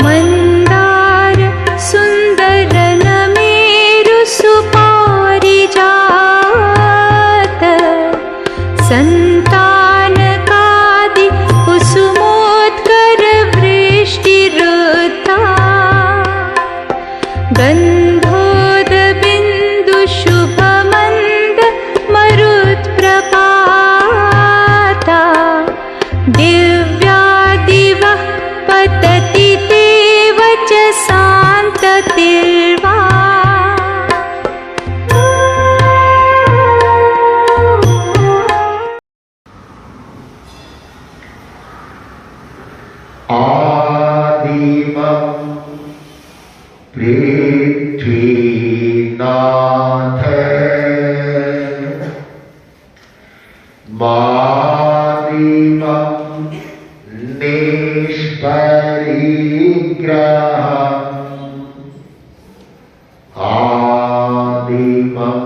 मंदार सुंदर नमेरु सुपारिजात संतानकादि कुसुमोत्कर वृष्टिरुता गंधोद बिंदु शुभमंद मरुत्प्रपाता दिव्यादिवः पतति देव च शान्ततिर्वा आदिमं पृथ्वीनाथ मादिमं निष्परिग्रहम् आदिमं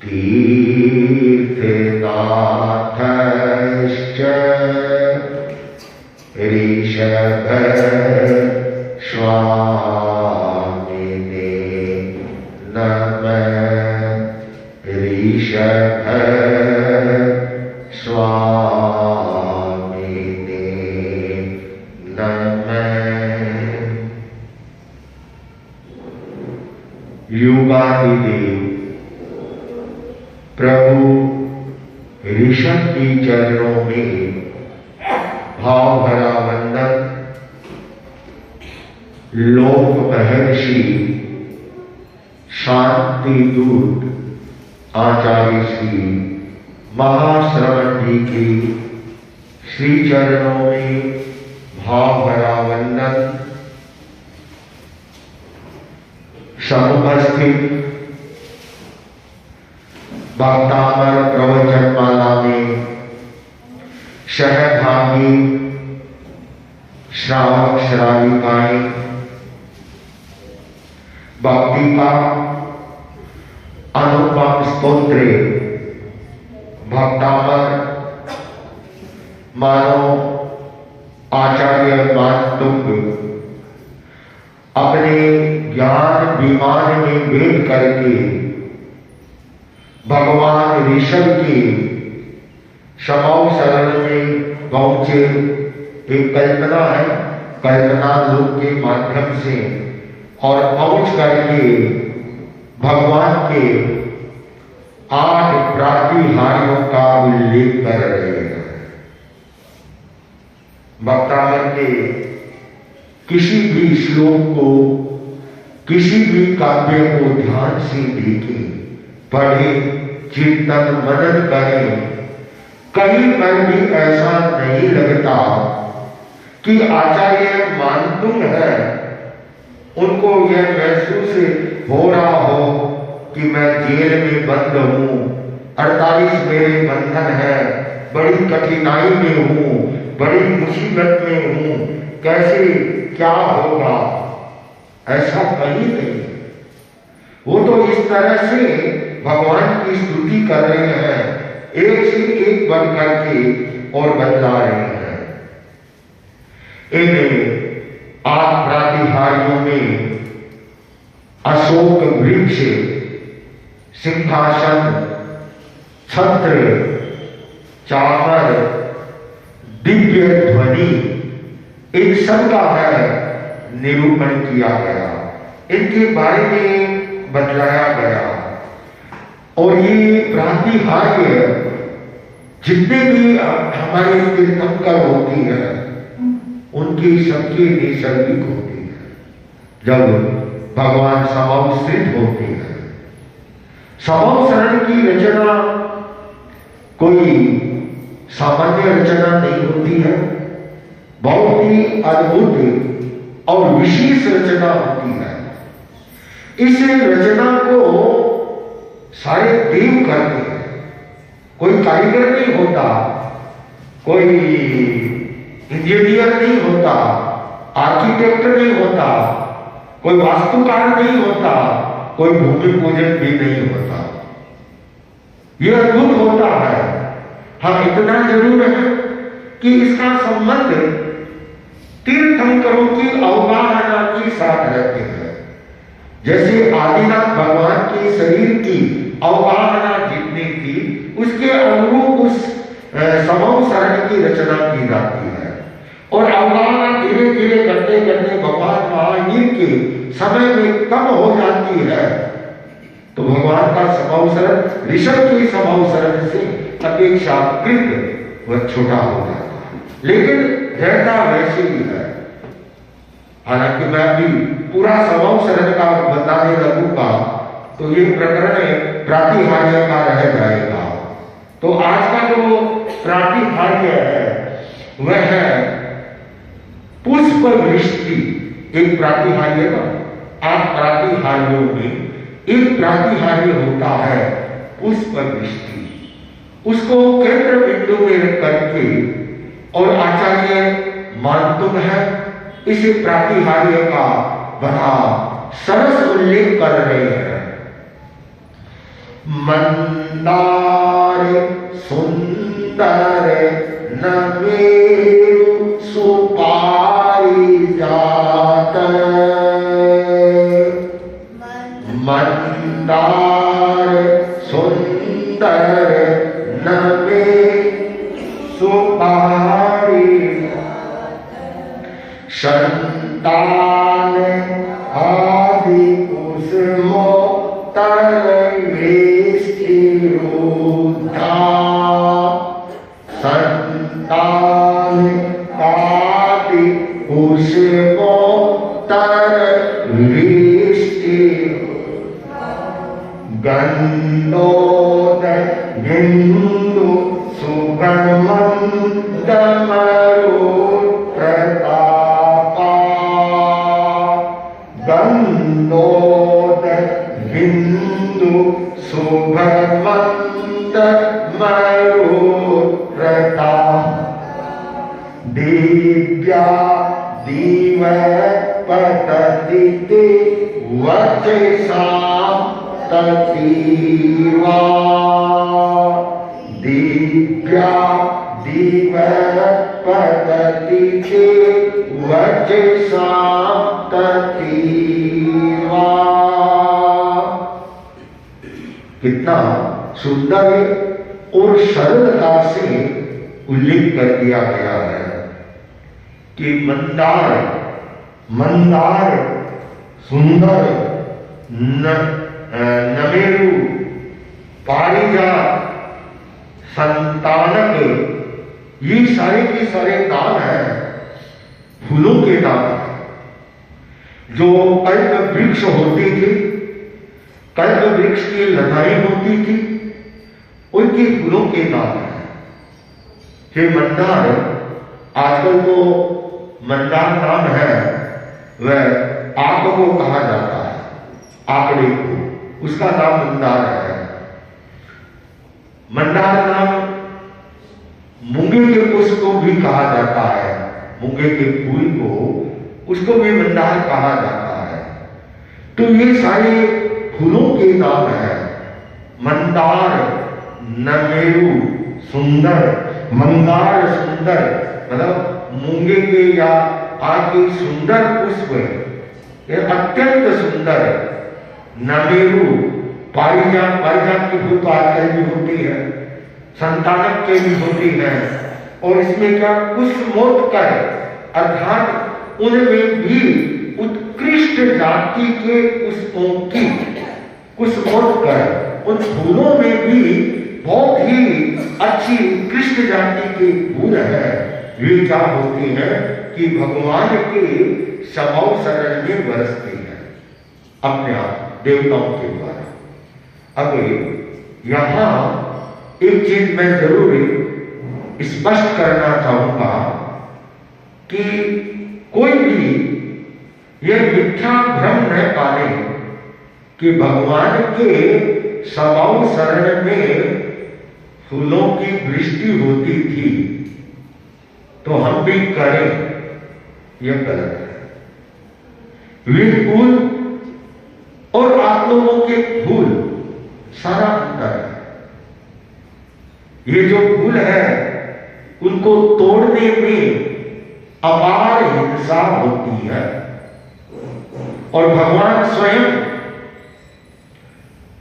तीर्थनाथश्च ऋषभ स्वामिने नमः ऋषभ स्वामिने नमः। युगादिदेव प्रभु ऋषभ के चरणों में भाव भरा वंदन लोक महर्षि शांति दूत आचार्य श्री महाश्रवण जी के श्री चरणों में भाव भरा वंदन समुपस्थित भक्तामर प्रवचनमाला में सहभागी श्रावक श्राविकाएं भक्ति का अनुपम स्तोत्र भक्तामर मानो आचार्य मानतुंग अपने ज्ञान विमान में भेद करके भगवान ऋषभ के क्षमाओं शरण में पहुंचे। एक कल्पना है, कल्पना लोक के माध्यम से और पहुंच करके भगवान के 8 प्रातिहार्यों का उल्लेख कर रहे हैं। भक्तामर के किसी भी श्लोक को, किसी भी काव्य को ध्यान से देखें, पढ़ें, चिंतन मनन करें, कहीं पर भी ऐसा नहीं लगता कि आचार्य मानतुंग है उनको यह महसूस हो रहा हो कि मैं जेल में बंद हूं, 48 मेरे बंधन है, बड़ी कठिनाई में हूं, बड़ी मुसीबत में हूं, कैसे क्या होगा, ऐसा कहीं नहीं। वो तो इस तरह से भगवान की स्तुति कर रहे हैं, एक से एक बढ़ करके और बदला रहे हैं। इन 8 प्रातिहार्यों में अशोक वृक्ष, सिंहासन, छत्र, चामर, दिव्य ध्वनि, इन सब का है निरूपण किया गया, इनके बारे में बतलाया गया। और ये प्रातिहार्य जितने भी हमारे तीर्थंकर होती है उनकी सबकी नैसर्गिक होती है। जब भगवान समावस्थित होते हैं, समावसरण की रचना कोई सामान्य रचना नहीं होती है, बहुत ही अद्भुत और विशेष रचना होती है। इस रचना को सारे देव करते हैं, कोई कारीगर नहीं होता, कोई इंजीनियर नहीं होता, आर्किटेक्ट नहीं होता, कोई वास्तुकार नहीं होता, कोई भूमि पूजन भी नहीं होता। यह अद्भुत होता है। हम इतना जरूर है कि इसका संबंध तीर्थंकरों की अवगाहना के साथ रहते हैं। जैसे आदिनाथ भगवान के शरीर की अवगाहना जितनी थी उसके अनुरूप उस समूह शरण की रचना की जाती है। और अवगाहना धीरे धीरे करते करते भगवान महावीर के समय में कम हो जाती है तो भगवान का समूह शरण ऋषभ की समूह शरण से अपेक्षाकृत वह छोटा हो जाता है, लेकिन रहता वैसे ही है। हालांकि मैं अभी पूरा समूह शरण का बताने लगूंगा तो ये प्रकरण प्रातिहार्य का रह जाएगा। तो आज का जो प्रातिहार्य है वह है पुष्प वृष्टि। एक प्रातिहार्य का 8 प्रातिहार्यों में एक प्रातिहार्य होता है पुष्प वृष्टि। उसको केंद्र बिंदु में रख करके और आचार्य मानतुम है इस प्रातिहार्य का बड़ा सरस उल्लेख कर रहे हैं। मंदार सुंदर नमेरु सुपारी जात, मंदार सुंदर नमे सुपारी संतान आदि कुसुमो संतान आदि कुसुमो गंधोद हिंदु सुगमंद प्रतापा, गंधोद हिंदु सुगमंद प्रताप, दिव्या दीव पतति वचसा ततीवा, दिव्या दीव पतति वचसा ततीवा। कितना सुंदर और सरलता से उल्लेख कर दिया गया है कि मंदार मंदार सुंदर नमेरु पारिजात संतानक, ये सारे के सारे नाम हैं फूलों के नाम हैं। जो कल्प वृक्ष होती थी, कल्प वृक्ष की लताएं होती थी, उनके फूलों के नाम हैं। हे मंदार, आजकल तो मंदार नाम है वह आक को कहा जाता है, आकड़े को, उसका नाम मंदार है। मंदार नाम मूंगे के पुष्प को भी कहा जाता है, मूंगे के फूल को उसको भी मंदार कहा जाता है। तो ये सारे फूलों के नाम है। मंदार नमेरु सुंदर, मंदार सुंदर मतलब मूंगे के या आगे सुंदर पुष्प, ये अत्यंत सुंदर। नमेरु पारिजात, पारिजात की फूल तो आजकल भी होती है, संतानक के भी होती है। और इसमें क्या कुसुमोत्कर अर्थात उनमें भी उत्कृष्ट जाति के पुष्पों की, कुसुमोत्कर उन फूलों में भी बहुत ही अच्छी उत्कृष्ट जाति के फूल है। वे क्या होती है कि भगवान के समूह शरण में बरसती है अपने आप देवताओं के द्वारा। अब यहां एक चीज मैं जरूर स्पष्ट करना चाहूंगा कि कोई भी यह मिथ्या भ्रम न पाले कि भगवान के समूह शरण में फूलों की वृष्टि होती थी तो हम भी करें, यह गलत है। वे फूल और आप लोगों के फूल सारा अंतर है। ये जो फूल है उनको तोड़ने में अपार हिंसा होती है। और भगवान स्वयं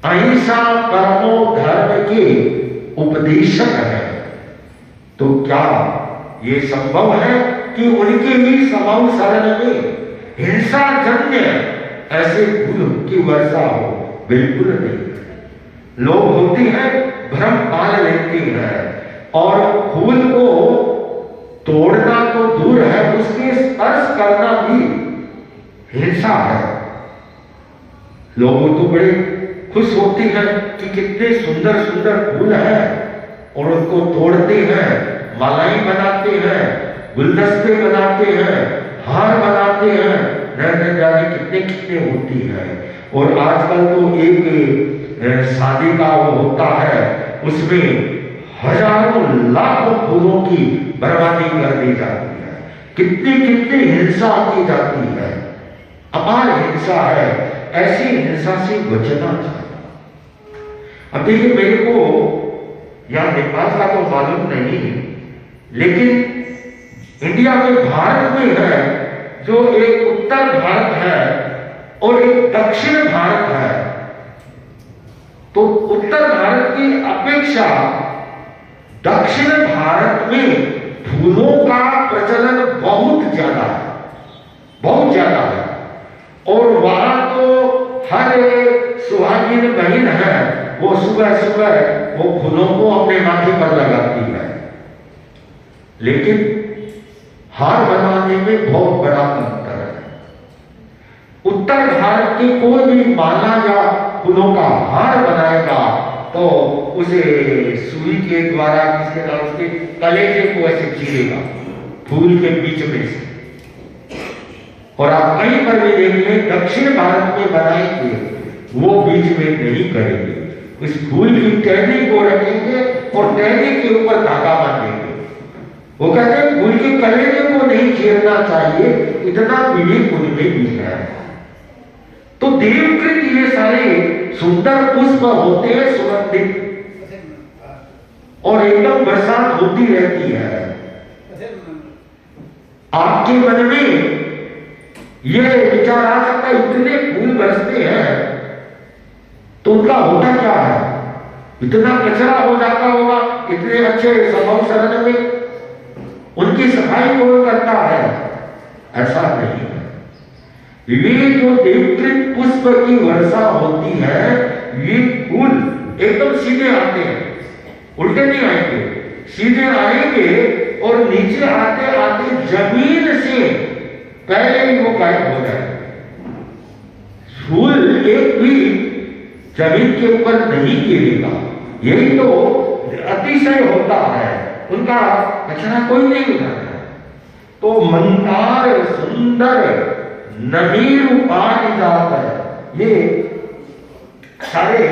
अहिंसा परमो धर्म के उपदेशक है। तो क्या ये संभव है कि उनके ही समव शरण में हिंसा जन्य ऐसे फूल की वर्षा हो? बिल्कुल नहीं। लोग होते हैं भ्रम पाल लेते हैं और फूल को तोड़ना तो दूर है, उसके स्पर्श करना भी हिंसा है। लोग तो बड़े खुश होते हैं कि कितने सुंदर सुंदर फूल हैं और उनको तोड़ते हैं, मालाएं बनाते हैं, गुलदस्ते बनाते हैं, हार बनाते हैं, न जाने कितने कितने होती है। और आजकल तो एक शादी का वो होता है, उसमें हजारों लाखों फूलों की बर्बादी कर दी जाती है। कितनी कितनी हिंसा की जाती है, अपार हिंसा है। ऐसी हिंसा से बचना चाहिए। अब देखिए, मेरे को या नेपाल का तो मालूम नहीं, लेकिन इंडिया में, भारत में है, जो एक उत्तर भारत है और एक दक्षिण भारत है। तो उत्तर भारत की अपेक्षा दक्षिण भारत में फूलों का प्रचलन बहुत ज्यादा है, बहुत ज्यादा है। और वहां तो हर सुहागिन बहन है, वो सुबह सुबह वो फूलों को अपने माथे पर लगाती है। लेकिन हार बनाने में बहुत बड़ा अंतर है। उत्तर भारत की कोई भी माला या फूलों का हार बनाएगा तो उसे सुई के द्वारा किसके द्वारा उसके कलेजे को ऐसे चीरेगा फूल के बीच में से। और आप कहीं पर भी देख लें, दक्षिण भारत में बनाएंगे वो बीच में नहीं करेंगे, उस फूल की टहनी को रखेंगे और टहनी के ऊपर धागा बांधेंगे। वो कहते हैं फूल के कलेजे को नहीं चीरना चाहिए, इतना विवेक उनमें भी है। तो देवकृत ये सारे सुंदर पुष्प होते हैं, सुगंधित, और एकदम बरसात होती रहती है। आपके मन में ये विचार आ सकता है, इतने फूल बरसते हैं तो उनका होता क्या है? इतना कचरा हो जाता होगा इतने अच्छे स्वभाव शरण में, उनकी सफाई कौन करता है? ऐसा नहीं है। ये जो देवकृत पुष्प की वर्षा होती है, ये फूल एकदम सीधे आते हैं, उल्टे नहीं आएंगे, सीधे आएंगे और नीचे आते आते जमीन से पहले ही वो गायब हो जाए। फूल एक भी जमीन के ऊपर नहीं गिरेगा। यही तो अतिशय होता है, उनका कचरा कोई नहीं उठाता। तो मंदार सुंदर नवीन पारिजात है, ये सारे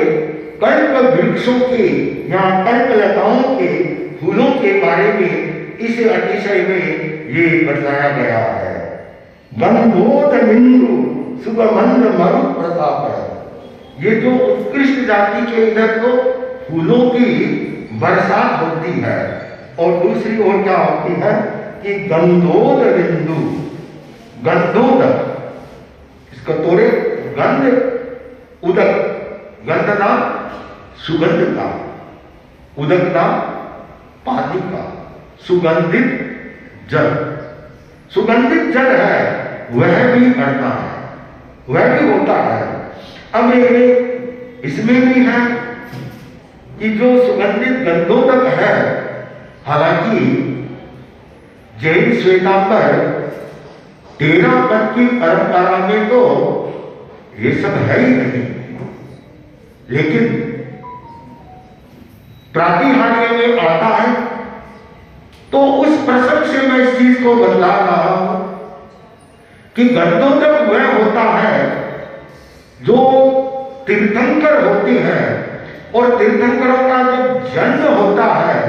कल्प वृक्षों के या कल्प लताओं के फूलों के बारे में इस अतिशय में ये बताया गया है। गंधोद बिंदु सुगमंद मरु प्रताप है। ये जो उत्कृष्ट जाति के इधर तो फूलों की बरसात होती है, और दूसरी ओर क्या होती है कि गंधोद बिंदु, गंधोद इसका तोड़े गंध, उदक, गंध नाम सुगंध का, उदक नाम पानी का, सुगंधित जल। सुगंधित जल है वह भी बढ़ता है, वह भी होता है। अब इसमें भी है कि जो सुगंधित गंधोदक है, हालांकि जैन श्वेतांबर तेरह पद की परंपरा में तो ये सब है ही नहीं, लेकिन प्रातिहार्य में आता है। तो उस प्रसंग से मैं इस चीज को बतला रहा हूं कि गंधोदक वह होता है जो तीर्थंकर होते हैं, और तीर्थंकरों का जब जन्म होता है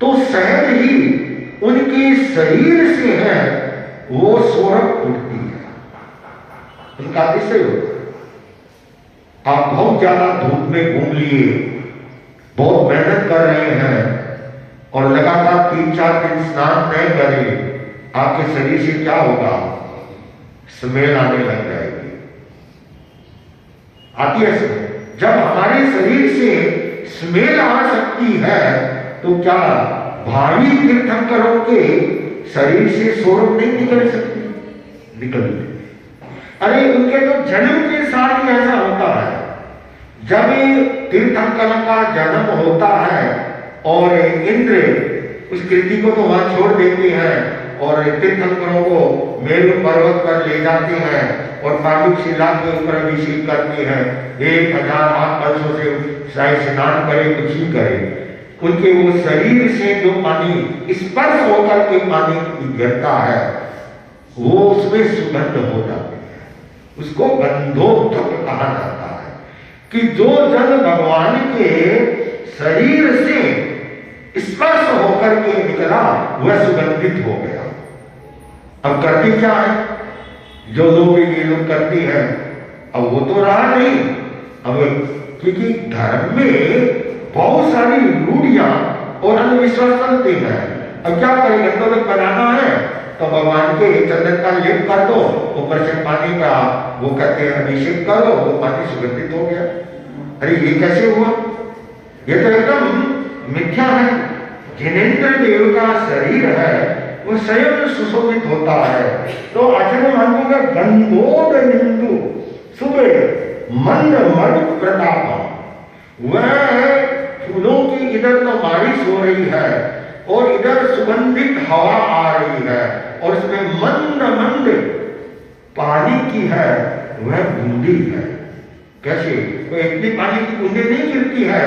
तो सहज ही उनके शरीर से है वो सौरभ फूटती है, उनका अतिशय होता है। आप बहुत ज्यादा धूप में घूम लिए, बहुत मेहनत कर रहे हैं और लगातार 3-4 दिन स्नान नहीं करें, आपके शरीर से क्या होगा? स्मेल आने लग जाएगी। आती है स्मेल। जब हमारे शरीर से स्मेल आ सकती है तो क्या भावी तीर्थंकरों के शरीर से सौरभ नहीं निकल सकती? निकलती। अरे उनके तो जन्म के साथ ही ऐसा होता है। जब तीर्थंकरों का जन्म होता है और इंद्र उस कृति को तो वहां छोड़ देते हैं और तीर्थंकरों को मेरु पर्वत पर ले जाते हैं और पादुक शिला के ऊपर अभिषेक करते हैं। 1008 वर्षों से चाहे स्नान करे कुछ ही करे, उनके वो शरीर से जो पानी स्पर्श होकर के पानी गिरता है वो उसमें सुगंध हो जाती है। उसको गंधोत्थक कहा जाता है कि जो जल भगवान के शरीर से स्पर्श होकर के निकला वह सुगंधित हो गया। अब करते क्या है? जो लोग ये लोग करते हैं, अब वो तो रहा नहीं। अब क्योंकि धर्म में बहुत सारी रूढ़ियां और अंधविश्वास चलते हैं। अब क्या करेंगे? तो लोग बनाना है तो भगवान के चंदन का लेप कर दो, ऊपर से पानी का वो कहते हैं अभिषेक करो, वो पानी सुगंधित हो गया। अरे ये कैसे हुआ? ये तो एकदम मिथ्या है। जिनेन्द्र देव का शरीर है वो स्वयं सुशोभित होता है। तो आचरण मानू का गंधोद बिंदु सुबह मंद मद प्रताप, वह फूलों की इधर तो बारिश हो रही है और इधर सुगंधित हवा आ रही है और उसमें मंद मंद पानी की है वह बूंदी है। कैसे? तो इतनी पानी की बूंदे नहीं गिरती है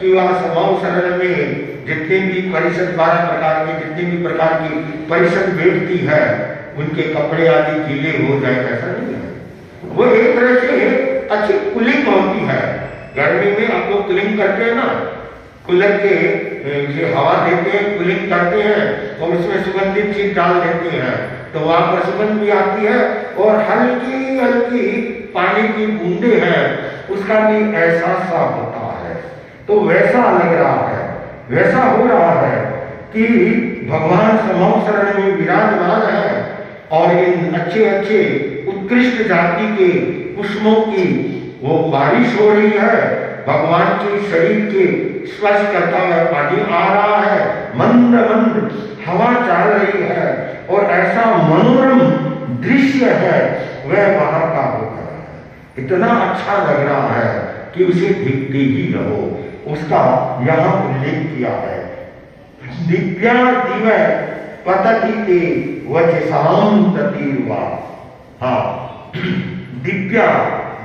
कि वह समाव शरण में जितने भी परिषद 12 प्रकार के जितने भी प्रकार की परिषद बैठती है उनके कपड़े आदि गीले हो जाए, ऐसा नहीं है। वो एक तरह से अच्छी कूलिंग होती है। गर्मी में आप लोग कूलिंग करते हैं ना, कूलर के जो हवा देते हैं, कूलिंग करते हैं और उसमें सुगंधित चीज डाल देते हैं तो वहां पर सुगंध भी आती है और हल्की हल्की पानी की बूंदे हैं, उसका भी एहसास सा होता है। तो वैसा लग रहा है, वैसा हो रहा है कि भगवान समाव शरण में विराजमान है और इन अच्छे अच्छे उत्कृष्ट जाति के पुष्पों की वो बारिश हो रही है। भगवान के शरीर के स्पर्श करता हुआ पानी आ रहा है, मंद मंद हवा चल रही है और ऐसा मनोरम दृश्य है वह वहां का हो रहा है। इतना अच्छा लग रहा है कि उसे दिखते ही रहो। उसका यहाँ उल्लेख किया है। दिव्या दिव्य पतति ते वचसाम ततीर्वा। हाँ, दिव्या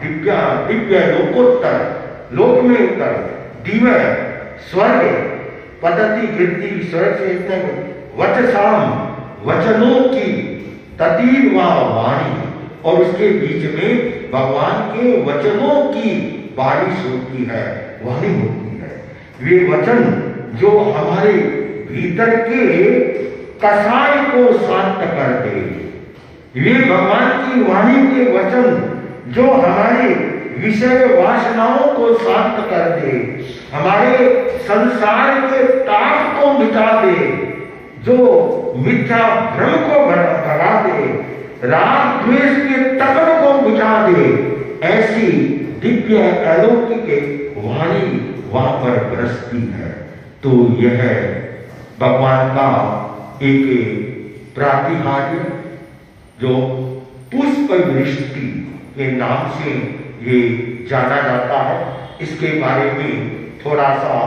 दिव्या दिव्य लोकोत्तर, लोक में उत्तर, दिव्य स्वर्ग, पतति गिरती स्वर्ग से इतने वचसाम वचनों की, ततीर्वा वाणी, और उसके बीच में भगवान के वचनों की बारिश होती है, वाणी होती है। वे वचन जो हमारे भीतर के कसाय को शांत कर दे, वे भगवान की वाणी के वचन जो हमारे विषय वासनाओं को शांत कर दे, हमारे संसार के ताप को मिटा दे, जो मिथ्या भ्रम को भगा दे, राग द्वेष के तपन को बुझा दे, ऐसी दिव्य अलौकिक वाणी वहां पर बरसती है। तो यह भगवान का एक प्रातिहार्य जो पुष्प वृष्टि के नाम से ये जाना जाता है, इसके बारे में थोड़ा सा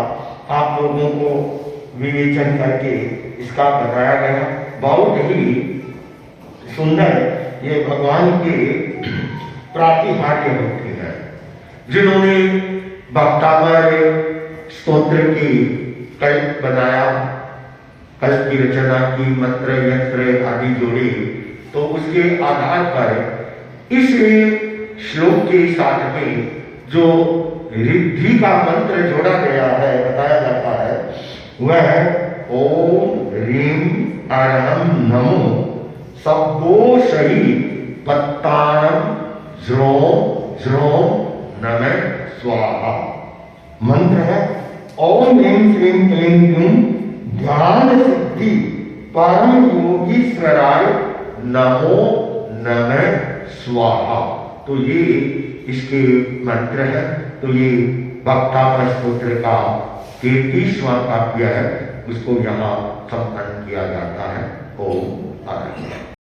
आप लोगों को विवेचन करके इसका बताया गया। बहुत ही सुंदर ये भगवान के प्रातिहार्य होते हैं। जिन्होंने भक्तावर स्तोत्र की कल्प बनाया, कल्प की रचना की, मंत्र यंत्र आदि जोड़े, तो उसके आधार पर इस श्लोक के साथ में जो रिद्धि का मंत्र जोड़ा गया है, बताया जाता है, वह ओम ह्रीं अरहं नमो सब्बो सही पत्तारम ज्रों ज्रों नमः स्वाहा मंत्र है। ओम ह्रीं क्लीं क्लीं ग्लूं ध्यान सिद्धि परम योगीश्वराय नमो नमः स्वाहा। तो ये इसके मंत्र है। तो ये वक्तात्मक स्तोत्र का 33वां काव्य है, उसको यहाँ संपन्न किया जाता है। ओम आनंद।